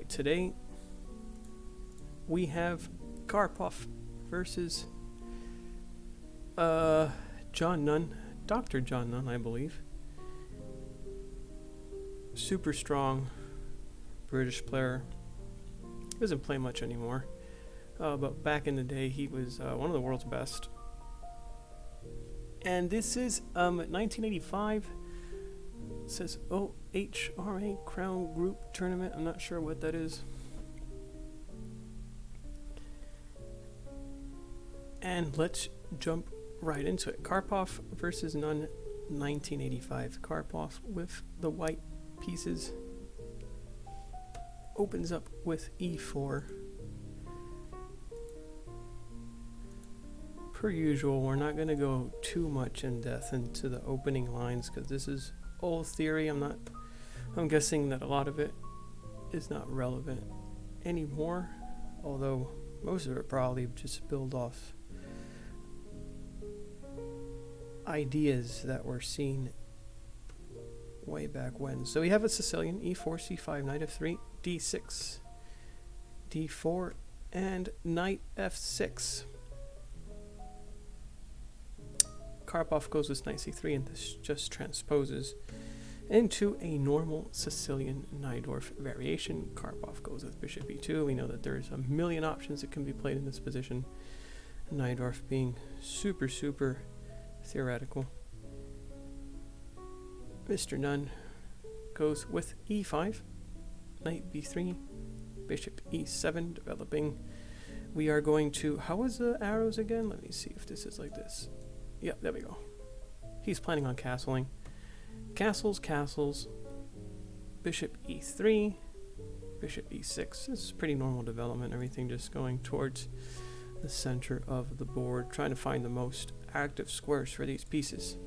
Alright, today we have Karpov versus John Nunn, Dr. John Nunn, I believe. Super strong British player. Doesn't play much anymore, but back in the day he was one of the world's best. And this is 1985. It says OHRA Crown Group Tournament. I'm not sure what that is. And let's jump right into it. Karpov versus Nunn, 1985. Karpov with the white pieces. Opens up with e4. Per usual, we're not going to go too much in depth into the opening lines because this is old theory. I'm guessing that a lot of it is not relevant anymore, although most of it probably just build off ideas that were seen way back when. So we have a Sicilian, e4, c5, knight f3, d6, d4, and knight f6. Karpov goes with knight c3, and this just transposes into a normal Sicilian Najdorf variation. Karpov goes with bishop e2. We know that there's a million options that can be played in this position. Najdorf being super theoretical. Mr. Nunn goes with e5, knight b3, bishop e7, developing. We are going to, how was the arrows again? Let me see if this is like this. Yeah, there we go. He's planning on castling. Castles, bishop e3, bishop e6. This is pretty normal development, everything just going towards the center of the board, trying to find the most active squares for these pieces.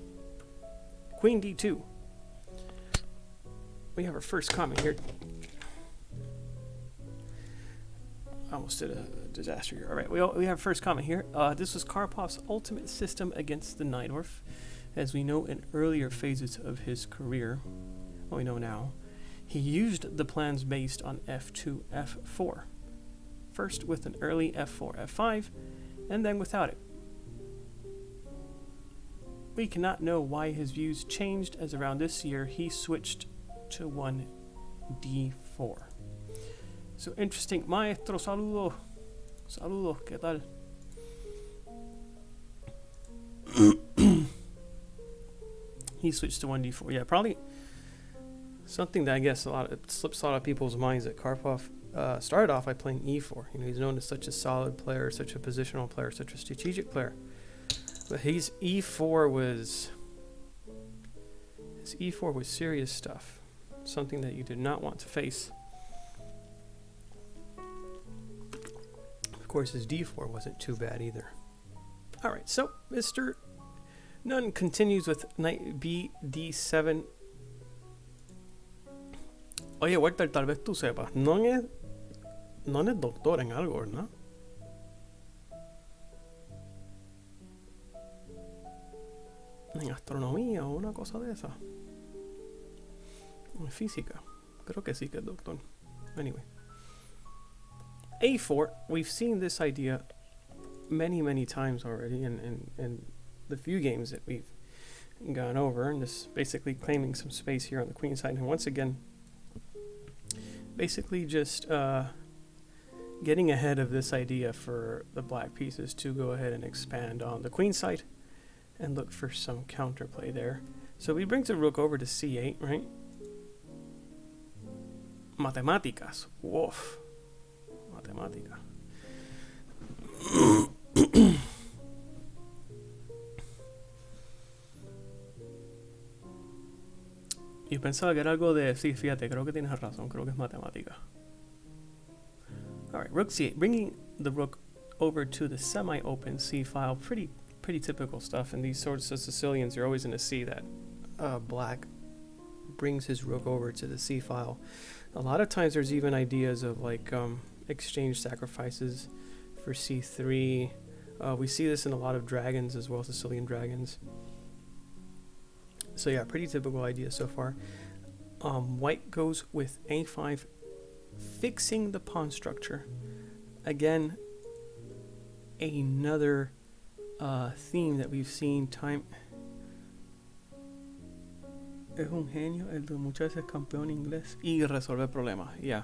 Queen d2. We have our first comment here. I almost did a disaster here. All right, we have first comment here. This was Karpov's ultimate system against the Najdorf. As we know in earlier phases of his career, what we know now, he used the plans based on f2, f4. First with an early f4, f5, and then without it. We cannot know why his views changed, as around this year he switched to 1 d4. So interesting. Maestro, saludo. Saludo, ¿qué tal? He switched to 1 d4. Yeah, probably something that I guess it slips a lot of people's minds that Karpov started off by playing e4. You know, he's known as such a solid player, such a positional player, such a strategic player. But his e4 was serious stuff. Something that you did not want to face. Of course, his d4 wasn't too bad either. All right, so Mr. Nunn continues with knight b d7. Oye, Walter, tal vez tú sepas, Nunn es doctor en algo, ¿no? En astronomía o una cosa de esa. En física. Creo que sí que es doctor. Anyway. A4, we've seen this idea many times already in the few games that we've gone over, and this basically claiming some space here on the queen side, and once again basically just getting ahead of this idea for the black pieces to go ahead and expand on the queen side and look for some counterplay there. So we bring the rook over to c8, right? Matemáticas. Woof. Matemática. Yo pensaba que era algo de... Sí, fíjate, creo que tienes razón. Creo que es matemática. Alright, rook c8. Bringing the rook over to the semi-open c file. Pretty typical stuff. In these sorts of Sicilians, you're always going to see that black brings his rook over to the c file. A lot of times there's even ideas of like exchange sacrifices for c3. We see this in a lot of dragons as well, Sicilian dragons. So yeah, pretty typical idea so far. White goes with a5 fixing the pawn structure. Again, another theme that we've seen time. Es un genio, el de muchas veces campeón inglés y resolver problemas. Yeah.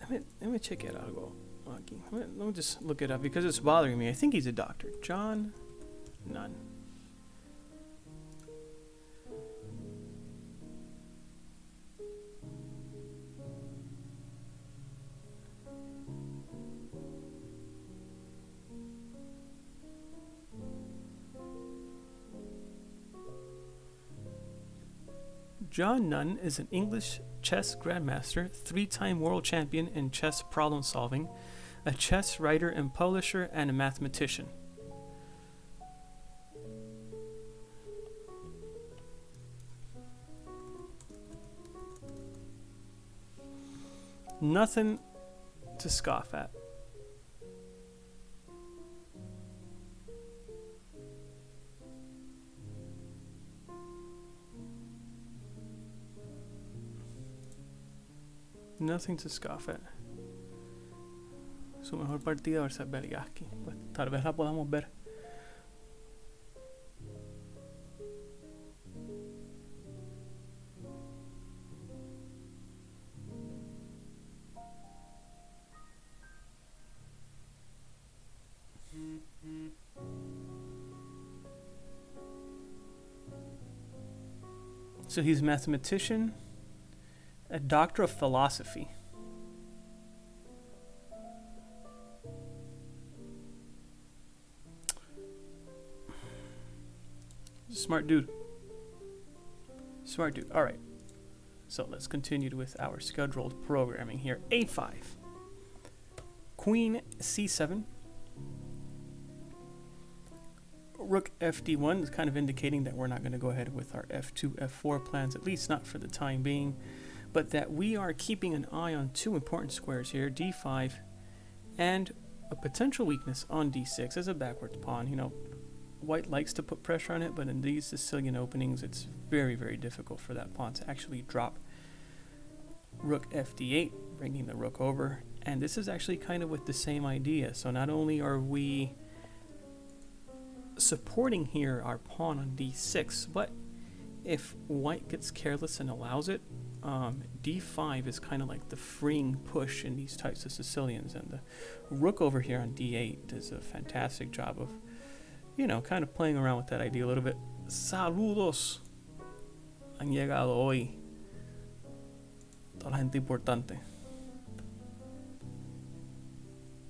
Let me check it out. Let me just look it up because it's bothering me. I think he's a doctor. John Nunn. John Nunn is an English chess grandmaster, 3-time world champion in chess problem solving, a chess writer and publisher, and a mathematician. Nothing to scoff at. Nothing to scoff at. Su mejor partida versus Bergaski. Pues tal vez la podamos ver. So he's a mathematician, a doctor of philosophy. Smart dude. Smart dude. All right. So let's continue with our scheduled programming here. A5. Queen C7. Rook FD1 is kind of indicating that we're not going to go ahead with our F2, F4 plans, at least not for the time being, but that we are keeping an eye on two important squares here, D5 and a potential weakness on D6 as a backwards pawn. You know, white likes to put pressure on it, but in these Sicilian openings, it's very, very difficult for that pawn to actually drop. Rook FD8, bringing the rook over, and this is actually kind of with the same idea. So not only are we supporting here our pawn on D6, but if white gets careless and allows it, D5 is kind of like the freeing push in these types of Sicilians, and the rook over here on D8 does a fantastic job of, you know, kind of playing around with that idea a little bit. Saludos. Han llegado hoy toda la gente importante.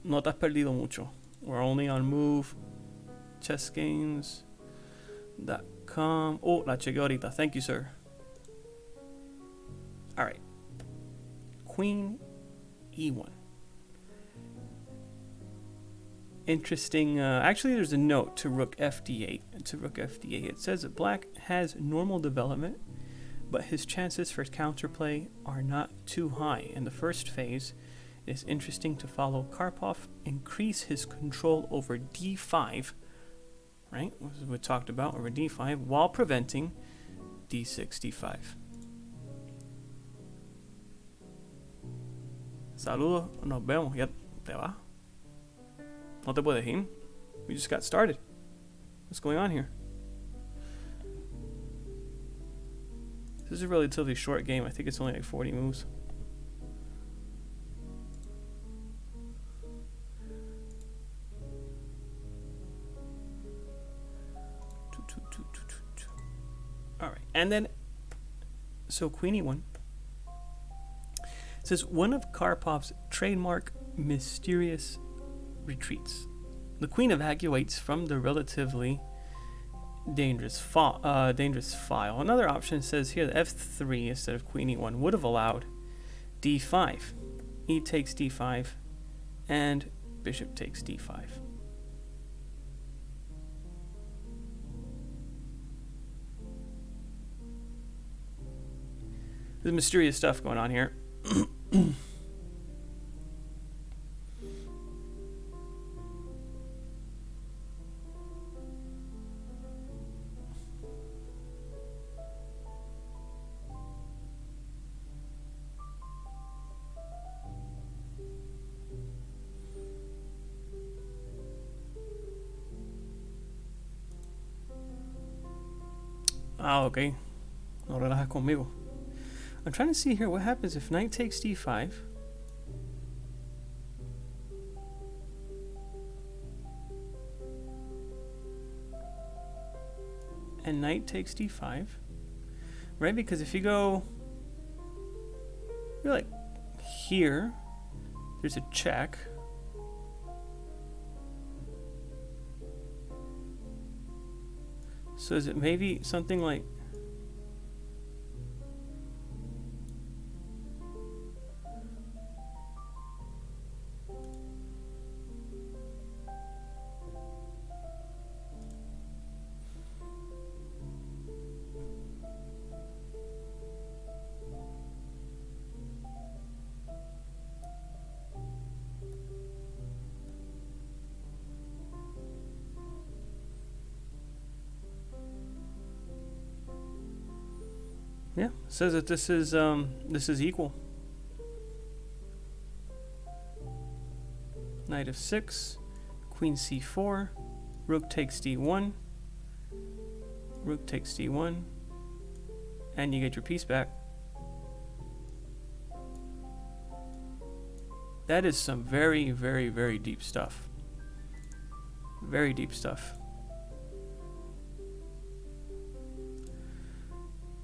No te has perdido mucho. We're only on Move, chessgames.com. Oh, la chequé ahorita. Thank you, sir. All right. Queen E1. Interesting. Actually, there's a note to Rook FD8. It says that Black has normal development, but his chances for counterplay are not too high. In the first phase, it is interesting to follow Karpov increase his control over D5, right? As we talked about, over D5, while preventing D6, D5. Saludos, nos vemos. Ya te va. No te puedes ir. We just got started. What's going on here? This is a relatively short game. I think it's only like 40 moves. All right, and then so Queen E1 says one of Karpov's trademark mysterious retreats. The queen evacuates from the relatively dangerous file. Another option says here that F3 instead of Queen E1 would have allowed D5. E takes D5 and Bishop takes D5. There's mysterious stuff going on here. Ah, okay. No relajas conmigo. I'm trying to see here what happens if knight takes d5. And knight takes d5. Right? Because if you go... You're like here. There's a check. So is it maybe something like... Yeah, says that this is equal. Knight of 6, queen c4, rook takes d1, rook takes d1, and you get your piece back. That is some very, very, very deep stuff. Very deep stuff.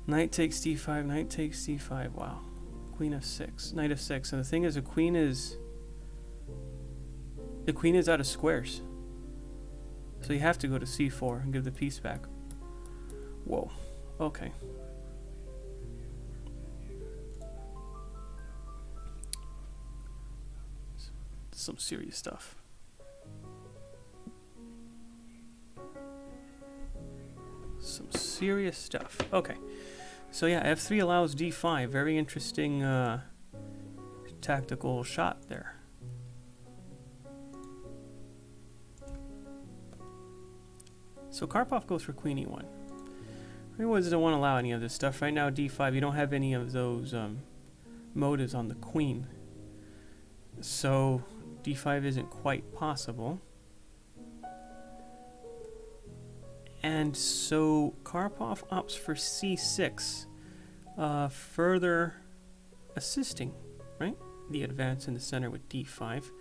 Knight takes d5, knight takes d5, wow. Queen of 6, knight of 6. And the thing is, the queen is out of squares. So you have to go to c4 and give the piece back. Whoa, okay. Some serious stuff. Some serious stuff. Okay. So yeah, f3 allows d5. Very interesting tactical shot there. So Karpov goes for queen e1. Anyone doesn't want to allow any of this stuff. Right now, d5, you don't have any of those motives on the queen. So d5 isn't quite possible. And so Karpov opts for c6, further assisting, right? The advance in the center with d5.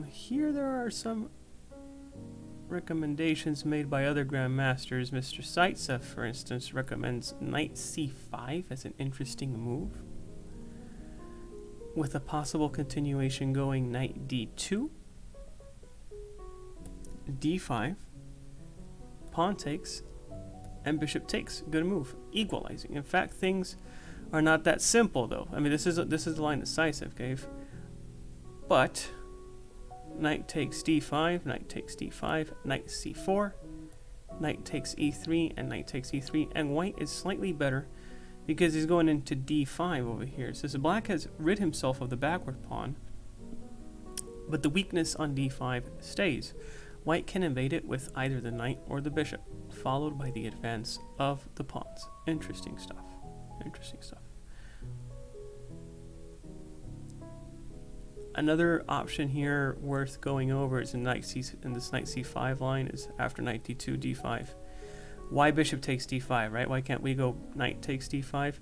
Here there are some recommendations made by other grandmasters. Mr. Zaitsev, for instance, recommends knight c5 as an interesting move, with a possible continuation going knight d2, d5, pawn takes, and bishop takes. Good move. Equalizing. In fact, things are not that simple, though. I mean, this is the line that Zaitsev gave. But knight takes d5, knight takes d5, knight c4, knight takes e3, and knight takes e3. And white is slightly better because he's going into d5 over here. So black has rid himself of the backward pawn, but the weakness on d5 stays. White can invade it with either the knight or the bishop, followed by the advance of the pawns. Interesting stuff. Interesting stuff. Another option here worth going over is in this knight c5 line is after knight d2, d5. Why bishop takes d5, right? Why can't we go knight takes d5? It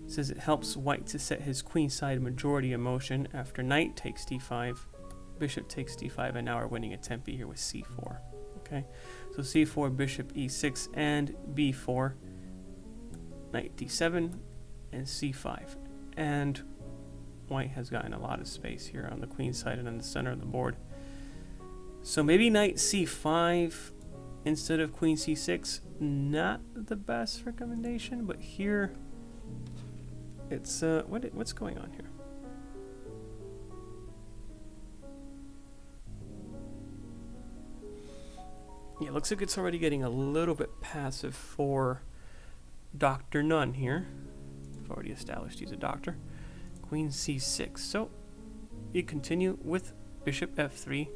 says it helps white to set his queenside majority in motion after knight takes d5. Bishop takes d5, and now we're winning a tempi here with c4. Okay, so c4, bishop e6, and b4, knight d7, and c5. And white has gotten a lot of space here on the queen side and in the center of the board. So maybe knight c5 instead of queen c6, not the best recommendation, but here it's what's going on here? Yeah, looks like it's already getting a little bit passive for Dr. Nunn here. I've already established he's a doctor. Queen c6. So you continue with bishop f3.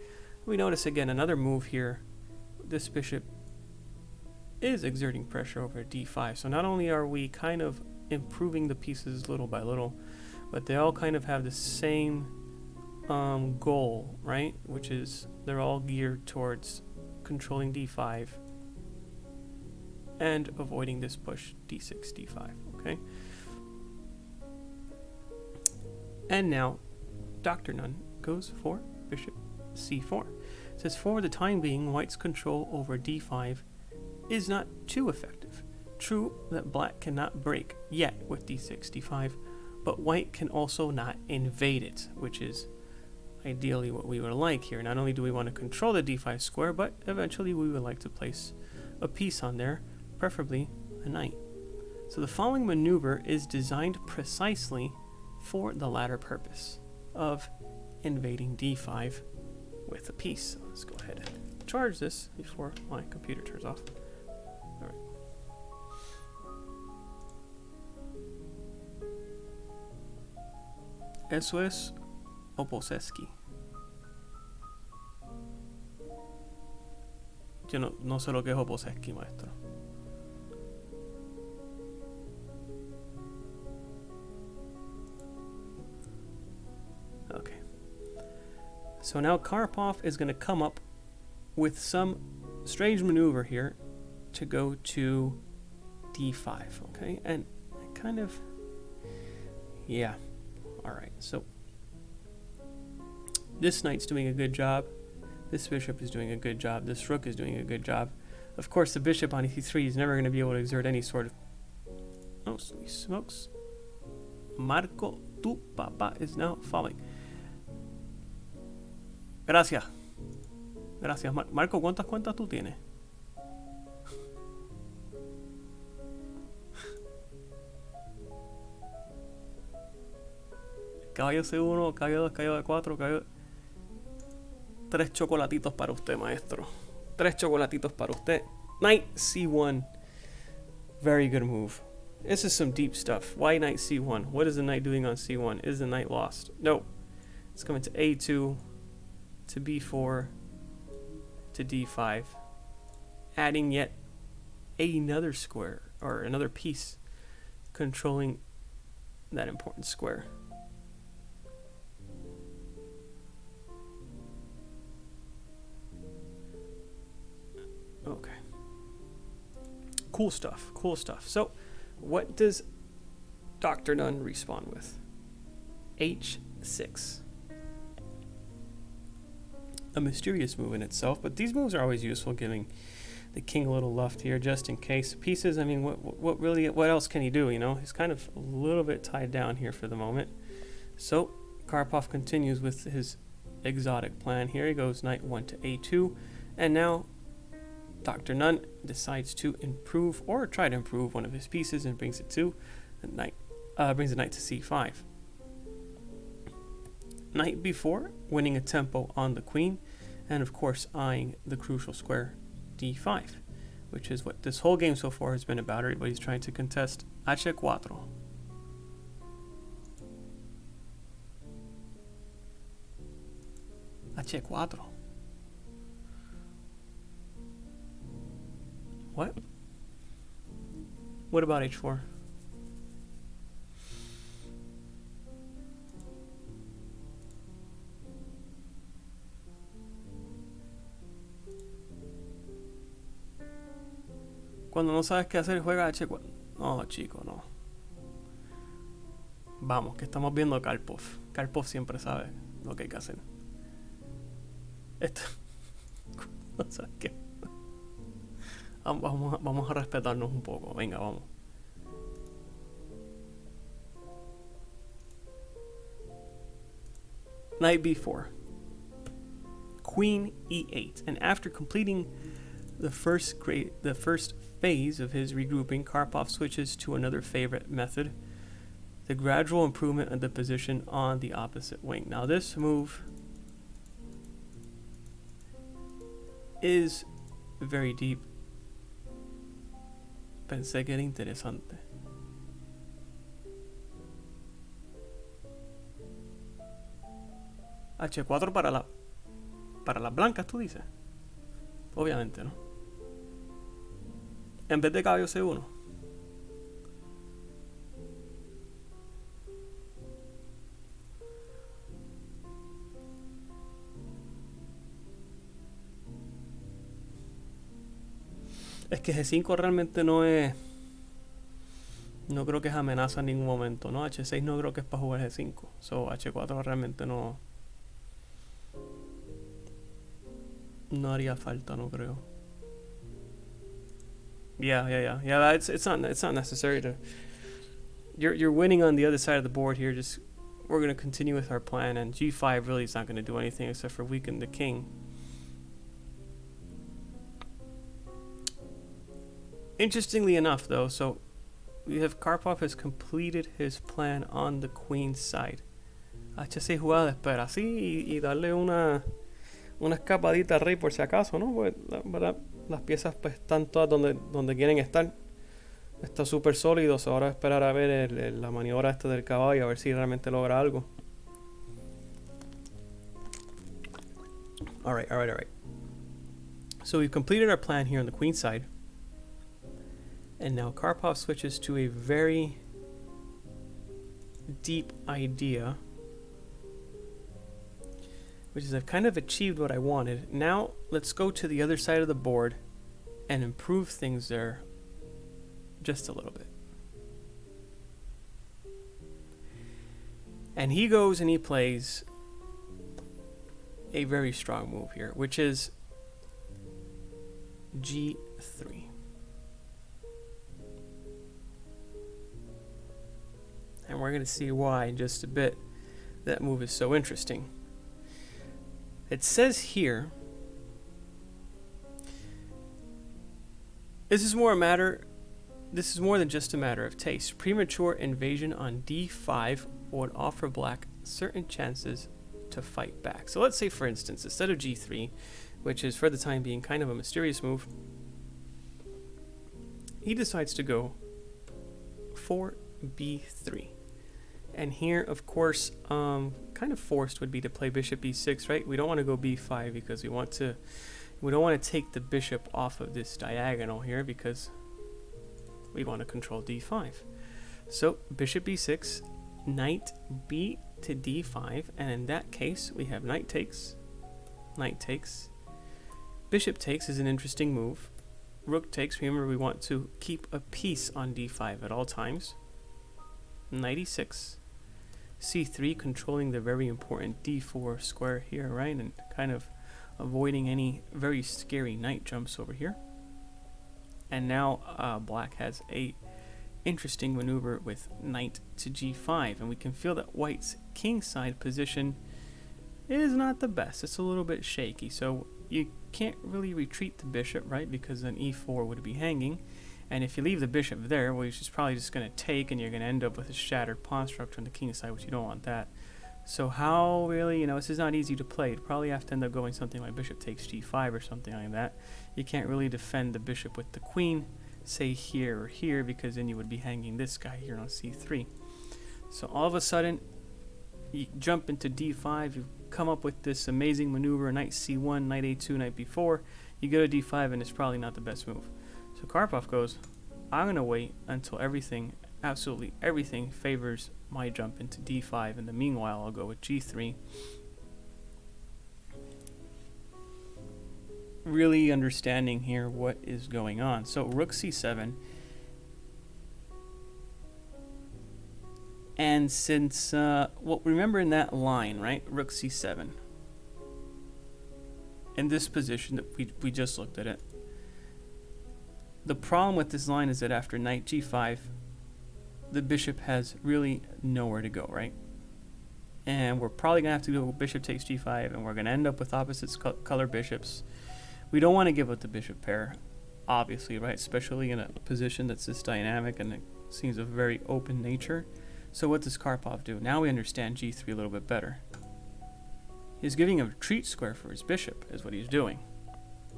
We notice again another move here. This bishop is exerting pressure over d5. So not only are we kind of improving the pieces little by little, but they all kind of have the same goal, right? Which is they're all geared towards controlling d5 and avoiding this push d6, d5, okay? And now Dr. Nunn goes for bishop c4. It says, for the time being, white's control over d5 is not too effective. True that black cannot break yet with d6, d5, but white can also not invade it, which is ideally what we would like here. Not only do we want to control the d5 square, but eventually we would like to place a piece on there, preferably a knight. So the following maneuver is designed precisely for the latter purpose of invading d5 with a piece. So let's go ahead and charge this before my computer turns off. All right. Eso es Oboseski. Yo no sé lo que es Oboseski, maestro. Okay. So now Karpov is going to come up with some strange maneuver here to go to d5, okay? And kind of, yeah. All right, so this knight's doing a good job. This bishop is doing a good job. This rook is doing a good job. Of course, the bishop on e3 is never going to be able to exert any sort of... Oh, sweet smokes. Marco, tu papá is now falling. Gracias. Gracias, Marco, ¿cuántas cuentas tú tienes? Caballo C1, caballo 2, caballo 4, caballo... 3 chocolatitos para usted, maestro. 3 chocolatitos para usted. Knight C1. Very good move. This is some deep stuff. Why knight C1? What is the knight doing on C1? Is the knight lost? No. It's coming to A2, to B4, to D5. Adding yet another square, or another piece, controlling that important square. Okay. Cool stuff, cool stuff. So, what does Dr. Nunn respond with? H6. A mysterious move in itself, but these moves are always useful, giving the king a little luft here, just in case. Pieces, I mean, what else can he do, you know? He's kind of a little bit tied down here for the moment. So, Karpov continues with his exotic plan here. He goes knight 1 to A2, and now Dr. Nunn decides to improve, or try to improve, one of his pieces and brings it to the knight. Brings the knight to c5. Knight b4, winning a tempo on the queen, and of course eyeing the crucial square d5, which is what this whole game so far has been about. Everybody's trying to contest H4. H4. What? What about h4? Cuando no sabes qué hacer, juega H4. No, chico, no. Vamos, que estamos viendo Karpov. Karpov siempre sabe lo que hay que hacer. Esto... no sabes qué. Vamos a respetarnos un poco. Venga, vamos. Knight b4. Queen e8. And after completing the first phase of his regrouping, Karpov switches to another favorite method, the gradual improvement of the position on the opposite wing. Now this move is very deep. Pensé que era interesante. H4 para las blancas, tú dices. Obviamente, ¿no? En vez de caballo C1. Es que G5 realmente no es... No creo que es amenaza en ningún momento, ¿no? H6 no creo que es para jugar G5. So, H4 realmente no... No haría falta, no creo. Yeah. It's not necessary to... You're winning on the other side of the board here. Just we're gonna continue with our plan, and G5 really is not gonna do anything except for weaken the king. Interestingly enough, though, so we have Karpov has completed his plan on the queen's side. H6 jugada de espera, así y darle una escapadita al rey por si acaso, ¿no? Pues las piezas pues están todas donde quieren estar. Está súper sólido, so ahora esperar a ver la maniobra esta del caballo, a ver si realmente logra algo. Alright. So we've completed our plan here on the queen's side. And now Karpov switches to a very deep idea, which is I've kind of achieved what I wanted. Now let's go to the other side of the board and improve things there just a little bit. And he goes and he plays a very strong move here, which is G3. And we're going to see why in just a bit that move is so interesting. It says here, this is more than just a matter of taste. Premature invasion on D5 would offer black certain chances to fight back. So let's say, for instance, instead of G3, which is for the time being kind of a mysterious move, he decides to go for B3. And here, of course, kind of forced would be to play bishop e6, right? We don't want to go b5 because we don't want to take the bishop off of this diagonal here because we want to control d5. So bishop e6, knight b to d5, and in that case we have knight takes. Bishop takes is an interesting move. Rook takes, remember we want to keep a piece on d5 at all times. Knight e6. C3 controlling the very important d4 square here, right? And kind of avoiding any very scary knight jumps over here. And now black has a interesting maneuver with knight to g5, and we can feel that white's kingside position is not the best. It's a little bit shaky, so you can't really retreat the bishop, right? Because then e4 would be hanging. And if you leave the bishop there, well, he's probably just going to take, and you're going to end up with a shattered pawn structure on the king side, which you don't want that. So how really, this is not easy to play. You'd probably have to end up going something like bishop takes g5 or something like that. You can't really defend the bishop with the queen, say here or here, because then you would be hanging this guy here on c3. So all of a sudden, you jump into d5, you come up with this amazing maneuver, knight c1, knight a2, knight b4. You go to d5, and it's probably not the best move. So Karpov goes, I'm going to wait until absolutely everything favors my jump into d5. In the meanwhile, I'll go with g3. Really understanding here what is going on. So rook c7. And since, remember in that line, right? Rook c7. In this position that we just looked at it. The problem with this line is that after knight g5, the bishop has really nowhere to go, right? And we're probably going to have to go bishop takes g5, and we're going to end up with opposite color bishops. We don't want to give up the bishop pair, obviously, right? Especially in a position that's this dynamic and it seems a very open nature. So what does Karpov do? Now we understand g3 a little bit better. He's giving a retreat square for his bishop, is what he's doing.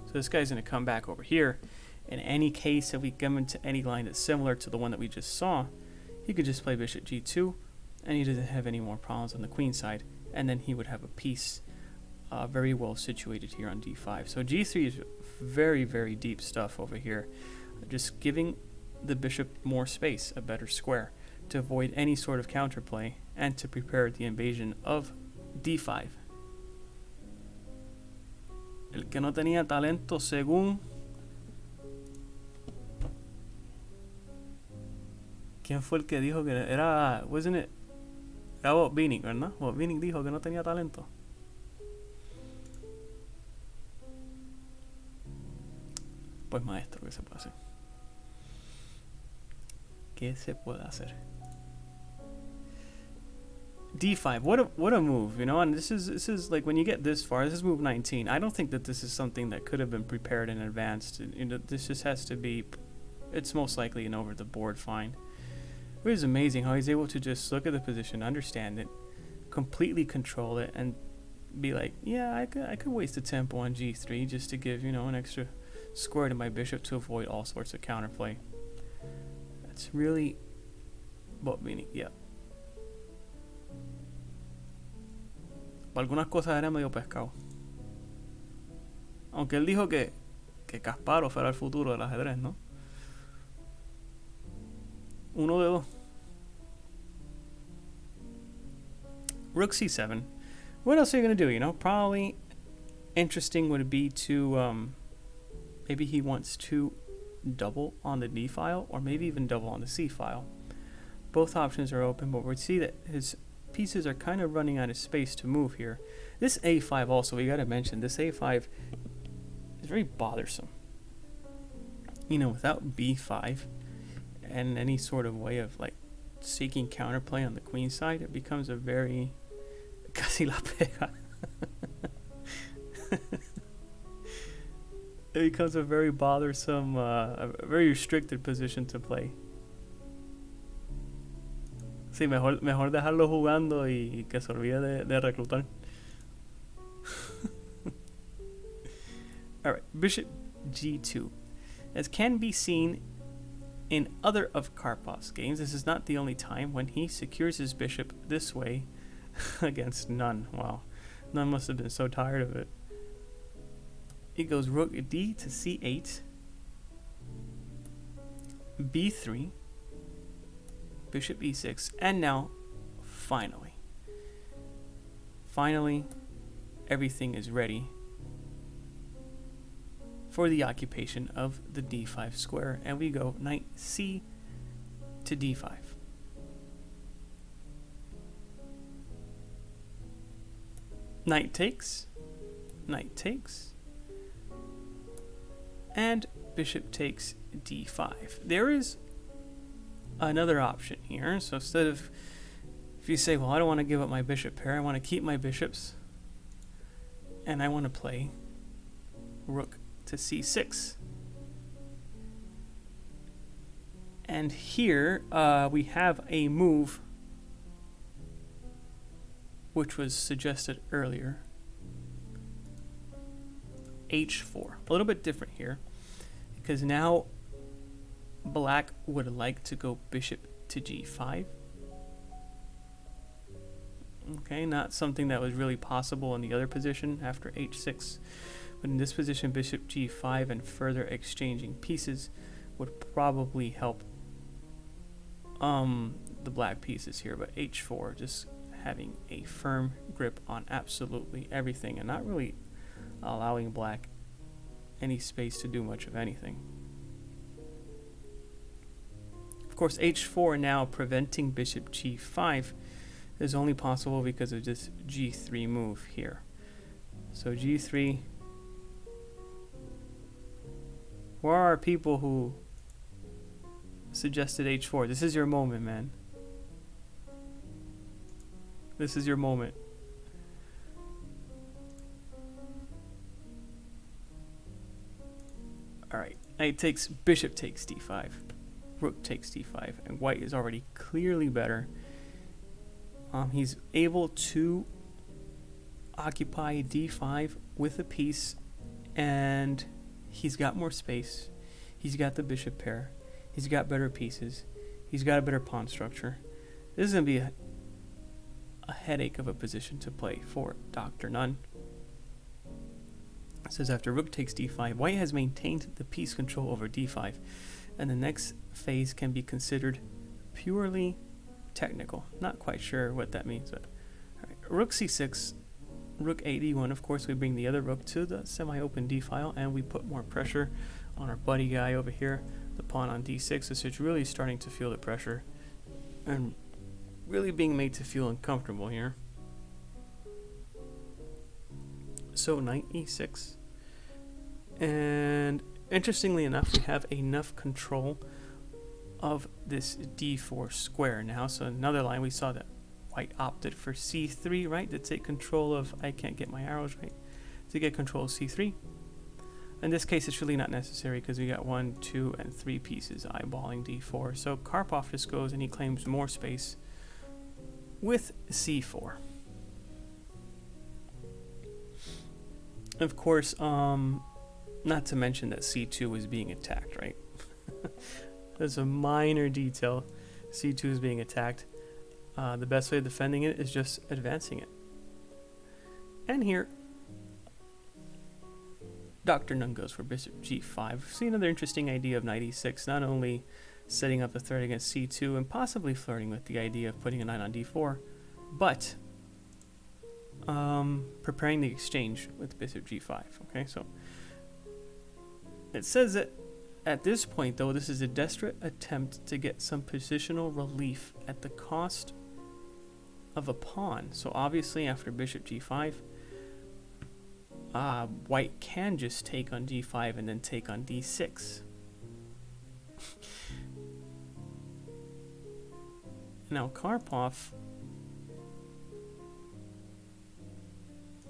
So this guy's going to come back over here. In any case, if we come into any line that's similar to the one that we just saw, he could just play bishop g2, and he doesn't have any more problems on the queen side, and then he would have a piece very well situated here on d5. So g3 is very, very deep stuff over here, just giving the bishop more space, a better square, to avoid any sort of counterplay and to prepare the invasion of d5. El que no tenía talento según ¿Quién fue el que dijo que era? Wasn't it? Era Botvinnik, ¿verdad? Botvinnik dijo que no tenía talento. Pues maestro, ¿qué se puede hacer? ¿Qué se puede hacer? D5, what a move, you know. And this is like when you get this far. This is move 19. I don't think that this is something that could have been prepared in advance. You know, this just has to be. It's most likely an over the board find. It is amazing how he's able to just look at the position, understand it, completely control it, and be like, yeah, I could waste a tempo on G3 just to give, you know, an extra square to my bishop to avoid all sorts of counterplay. That's really Botvinnik, yeah. Para algunas cosas era medio pescado. Aunque él dijo que Kasparov era el futuro del ajedrez, ¿no? Uno de dos. Rook c7. What else are you going to do, you know? Probably interesting would be to, maybe he wants to double on the d file, or maybe even double on the c file. Both options are open, but we see that his pieces are kind of running out of space to move here. This a5 also, we gotta mention, this a5 is very bothersome. You know, without b5 and any sort of way of like seeking counterplay on the queen side, it becomes a very casi la pega. It becomes a very bothersome, a very restricted position to play. Sí, mejor dejarlo jugando y que se olvide de reclutar. Alright, bishop g2. As can be seen in other of Karpov's games, this is not the only time when he secures his bishop this way against Nunn. Wow, Nunn must have been so tired of it. It goes rook d to c8, b3, bishop e6, and now, finally, everything is ready for the occupation of the d5 square, and we go knight c to d5. Knight takes, and bishop takes d5. There is another option here. So instead of, if you say, well, I don't want to give up my bishop pair, I want to keep my bishops, and I want to play rook to c6. And here we have a move which was suggested earlier, h4. A little bit different here, because now black would like to go bishop to g5. Okay, not something that was really possible in the other position after h6. But in this position, bishop g5 and further exchanging pieces would probably help the black pieces here. But h4, just having a firm grip on absolutely everything and not really allowing black any space to do much of anything. Of course, h4 now preventing bishop g5 is only possible because of this g3 move here. So g3, where are people who suggested h4? This is your moment, man. This is your moment. Alright, knight takes, bishop takes d5, rook takes d5, and white is already clearly better. He's able to occupy d5 with a piece, and he's got more space. He's got the bishop pair. He's got better pieces. He's got a better pawn structure. This is going to be a headache of a position to play for Dr. Nunn. It says after rook takes d5, white has maintained the piece control over d5, and the next phase can be considered purely technical. Not quite sure what that means, but all right. Rook c6, rook a1. Of course, we bring the other rook to the semi-open d file, and we put more pressure on our buddy guy over here, the pawn on d6. So it's really starting to feel the pressure. and really being made to feel uncomfortable here. So knight e6. And interestingly enough, we have enough control of this d4 square now. So another line, we saw that white opted for c3, right? To take control of, I can't get my arrows right, to get control of c3. In this case, it's really not necessary because we got 1, 2, and 3 pieces eyeballing d4. So Karpov just goes and he claims more space with c4. Of course, not to mention that c2 is being attacked, right? There's a minor detail. c2 is being attacked. The best way of defending it is just advancing it. And here, Dr. Nunn goes for bishop g5. See another interesting idea of knight e6, not only setting up the threat against c2 and possibly flirting with the idea of putting a knight on d4, but preparing the exchange with bishop g5. Okay, so it says that at this point, though, this is a desperate attempt to get some positional relief at the cost of a pawn. So obviously after bishop g5, white can just take on d5 and then take on d6. Now Karpov,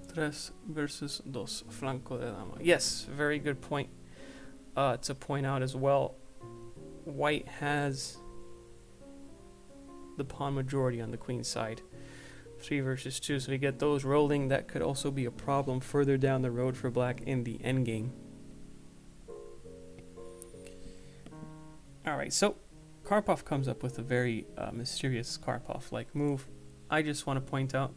3 versus 2, flanco de dama. Yes, very good point to point out as well. White has the pawn majority on the queen side. 3 versus 2, so we get those rolling. That could also be a problem further down the road for black in the endgame. Alright, so Karpov comes up with a very mysterious Karpov-like move. I just want to point out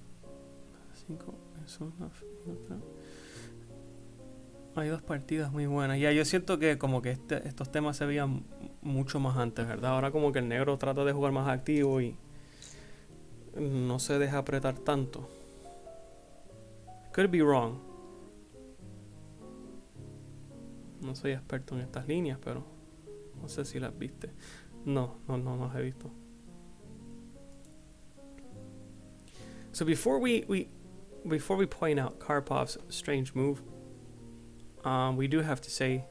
hay dos partidas muy buenas. Ya, yo siento que como que estos temas se veían mucho más antes, ¿verdad? Ahora como que el negro trata de jugar más activo y no se deja apretar tanto. Could be wrong. No soy experto en estas líneas, pero no sé si las viste. No las he visto. So before we point out Karpov's strange move, we do have to say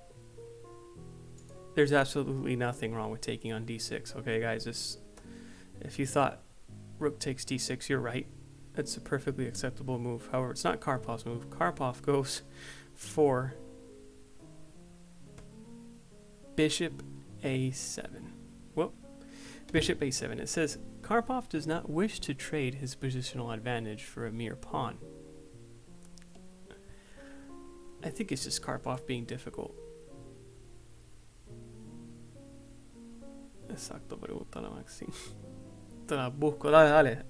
there's absolutely nothing wrong with taking on d6. Okay, guys, if you thought rook takes d6, you're right. It's a perfectly acceptable move. However, it's not Karpov's move. Karpov goes for bishop a7. Well, bishop a7. It says Karpov does not wish to trade his positional advantage for a mere pawn. I think it's just Karpov being difficult. Exacto, pregunta la Maxi. Te las busco, dale.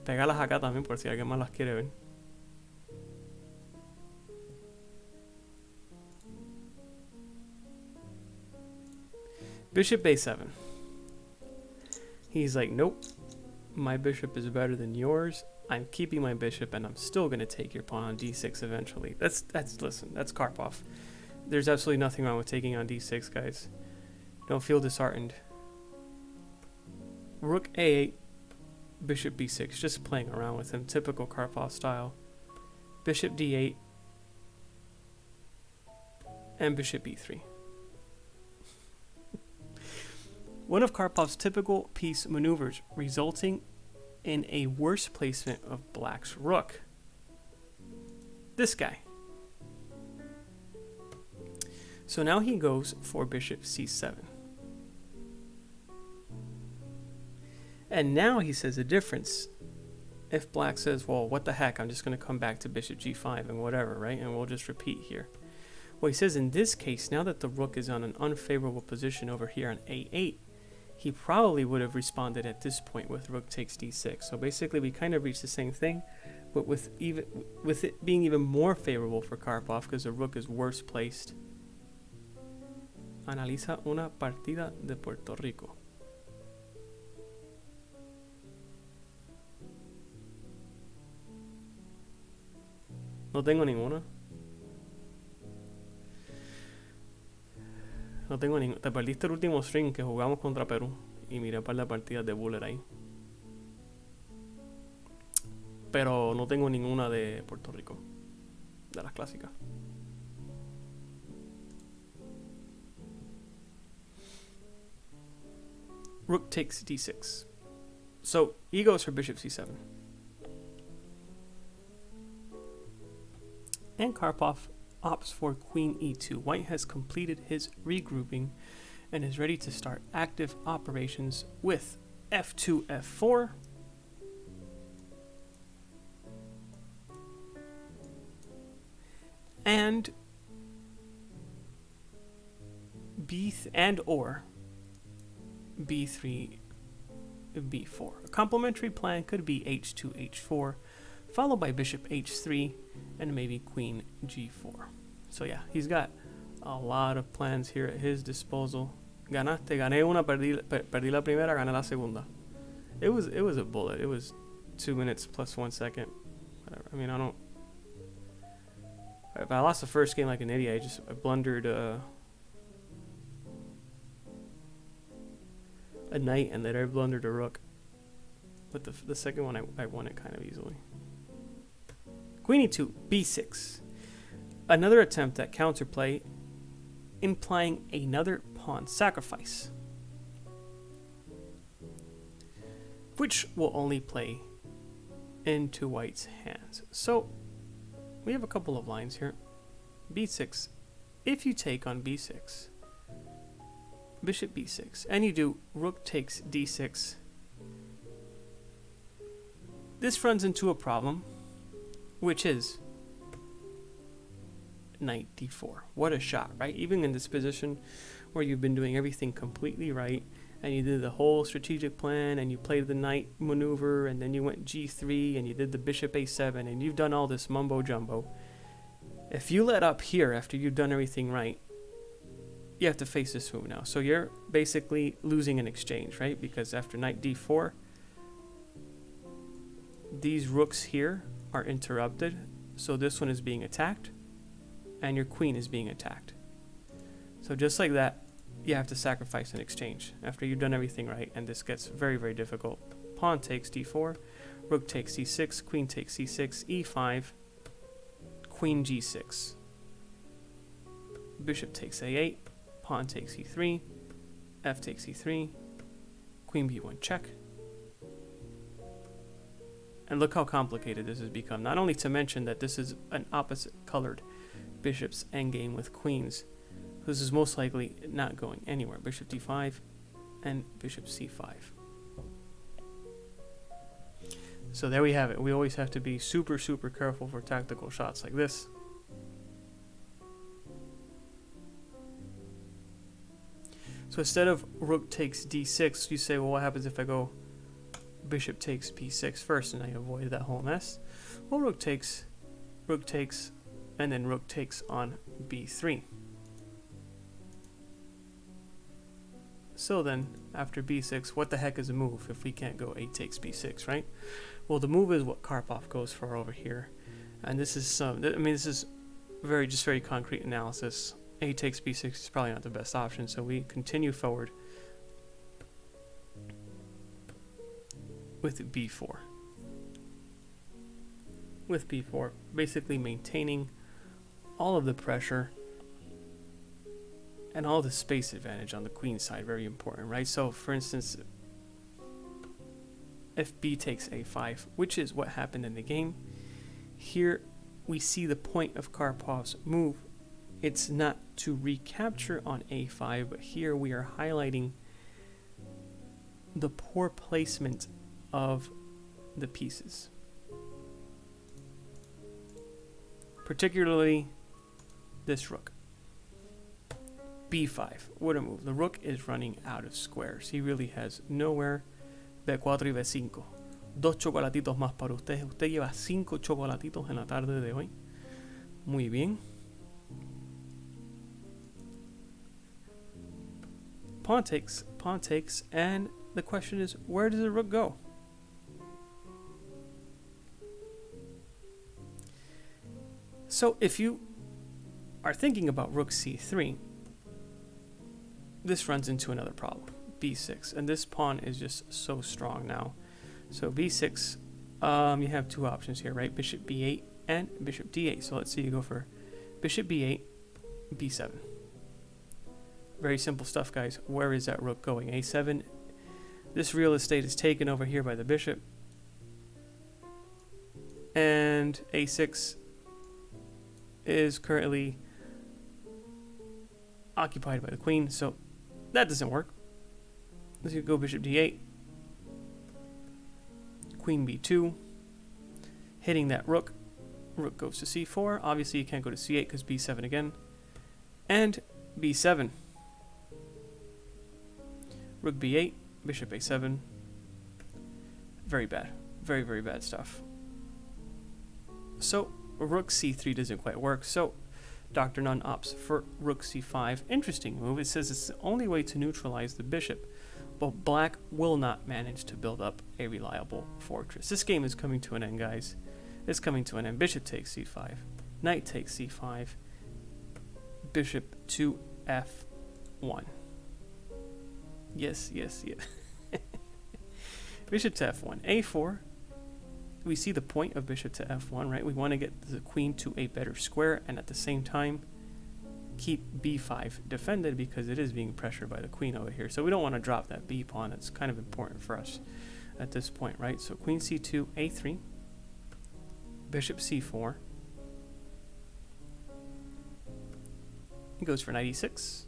Pégalas acá también por si alguien más las quiere ver. Bishop a7. He's like, nope, my bishop is better than yours. I'm keeping my bishop and I'm still going to take your pawn on d6 eventually. Listen, that's Karpov. There's absolutely nothing wrong with taking on d6, guys. Don't feel disheartened. Rook a8, bishop b6, just playing around with him, typical Karpov style. Bishop d8, and bishop b3. One of Karpov's typical piece maneuvers, resulting in a worse placement of black's rook. This guy. So now he goes for bishop c7. And now he says a difference. If black says, well, what the heck, I'm just going to come back to bishop g5 and whatever, right? And we'll just repeat here. Well, he says in this case, now that the rook is on an unfavorable position over here on a8, he probably would have responded at this point with rook takes d6. So basically we kind of reached the same thing, but with it being even more favorable for Karpov because the rook is worse placed. Analiza una partida de Puerto Rico. No tengo ninguna. No tengo ninguna. Te perdiste el último string que jugamos contra Perú. y miré un par de partidas de Bullet ahí. Pero no tengo ninguna de Puerto Rico, de las clásicas. Rook takes d6. So he goes for bishop c7. And Karpov opts for queen e2. White has completed his regrouping and is ready to start active operations with f2, f4. And or b3, b4. A complementary plan could be h2, h4, followed by bishop h3, and maybe queen g4. So yeah, he's got a lot of plans here at his disposal. Gané una, perdí la primera, gané la segunda. It was a bullet. It was 2 minutes plus 1 second. Whatever. I mean, if I lost the first game like an idiot, I blundered a knight, and then I blundered a rook. But the second one, I won it kind of easily. Queen e2, b6. Another attempt at counterplay, implying another pawn sacrifice, which will only play into White's hands. So we have a couple of lines here. b6. If you take on b6, bishop b6, and you do rook takes d6, this runs into a problem, which is knight d4. What a shot, right? Even in this position where you've been doing everything completely right, and you did the whole strategic plan, and you played the knight maneuver, and then you went g3, and you did the bishop a7, and you've done all this mumbo jumbo. If you let up here after you've done everything right, you have to face this move now. So you're basically losing an exchange, right? Because after knight d4, these rooks here are interrupted, so this one is being attacked, and your queen is being attacked. So just like that, you have to sacrifice an exchange after you've done everything right, and this gets very, very difficult. Pawn takes d4, rook takes c6, queen takes c6, e5, queen g6, bishop takes a8, pawn takes e3, f takes e3, queen b1 check. And look how complicated this has become. Not only to mention that this is an opposite colored bishop's endgame with queens. This is most likely not going anywhere. Bishop d5 and bishop c5. So there we have it. We always have to be super, super careful for tactical shots like this. So instead of rook takes d6, you say, well, what happens if I go bishop takes b6 first, and I avoid that whole mess? Well, rook takes, and then rook takes on b3. So then, after b6, what the heck is a move if we can't go a takes b6, right? Well, the move is what Karpov goes for over here. And this is this is very concrete analysis. A takes b6 is probably not the best option, so we continue forward with b4. With b4, basically maintaining all of the pressure and all the space advantage on the queen side. Very important, right? So for instance, if b takes a5, which is what happened in the game, here we see the point of Karpov's move. It's not to recapture on a5, but here we are highlighting the poor placement of the pieces, particularly this rook. b5, what a move. The rook is running out of squares. He really has nowhere. b4 y b5. Dos chocolatitos más para usted. Usted lleva 5 chocolatitos en la tarde de hoy. Muy bien. Pawn takes, and the question is, where does the rook go? So if you are thinking about rook c3, this runs into another problem, b6, and this pawn is just so strong now. So b6, you have two options here, right? Bishop b8 and bishop d8. So let's see, you go for bishop b8, b7. Very simple stuff, guys. Where is that rook going? a7. This real estate is taken over here by the bishop. And a6 is currently occupied by the queen, so that doesn't work. Let's go bishop d8, queen b2, hitting that rook. Rook goes to c4. Obviously, you can't go to c8 because b7 again. And b7. Rook b8, bishop a7. Very bad. Very, very bad stuff. So, rook c3 doesn't quite work, so Dr. Nunn opts for rook c5. Interesting move. It says it's the only way to neutralize the bishop, but black will not manage to build up a reliable fortress. This game is coming to an end, guys. It's coming to an end. Bishop takes c5. Knight takes c5. Bishop to f1. Yes, yes, yes. Bishop to f1. a4. We see the point of bishop to f1, right? We want to get the queen to a better square and at the same time keep b5 defended because it is being pressured by the queen over here. So we don't want to drop that b pawn. It's kind of important for us at this point, right? So queen c2, a3, bishop c4. He goes for knight e6.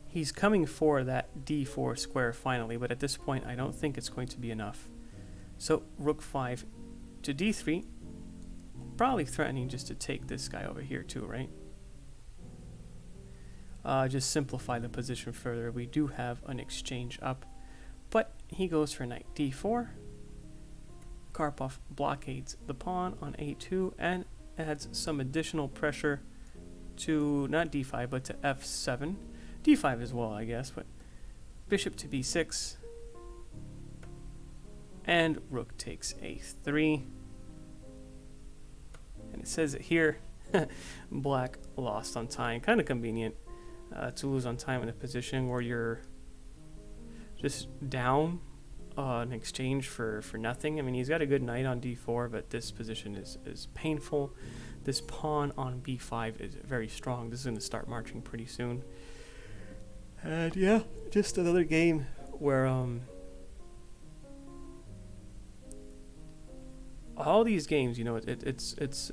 He's coming for that d4 square finally, but at this point I don't think it's going to be enough. So rook 5 to d3, probably threatening just to take this guy over here too, right? Just simplify the position further. We do have an exchange up, but he goes for knight d4. Karpov blockades the pawn on a2 and adds some additional pressure to not d5 but to f7. d5 as well, I guess, but bishop to b6. And rook takes a3. And it says it here, black lost on time. Kind of convenient to lose on time in a position where you're just down in exchange for nothing. I mean, he's got a good knight on d4, but this position is painful. This pawn on b5 is very strong. This is going to start marching pretty soon. And yeah, just another game where all these games, you know, it's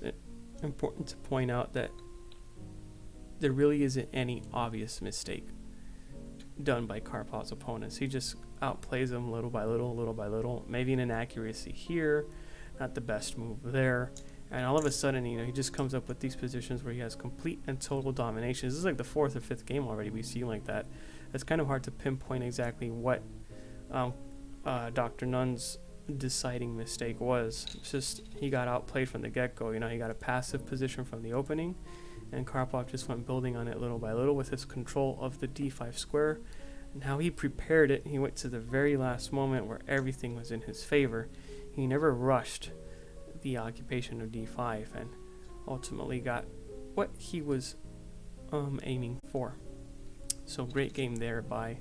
important to point out that there really isn't any obvious mistake done by Karpov's opponents. He just outplays them little by little, little by little. Maybe an inaccuracy here, not the best move there. And all of a sudden, you know, he just comes up with these positions where he has complete and total domination. This is like the fourth or fifth game already we've seen like that. It's kind of hard to pinpoint exactly what Dr. Nunn's deciding mistake was. It's just he got outplayed from the get-go. You know, he got a passive position from the opening, and Karpov just went building on it little by little with his control of the d5 square. And how he prepared it, he went to the very last moment where everything was in his favor. He never rushed the occupation of d5 and ultimately got what he was aiming for. So great game there by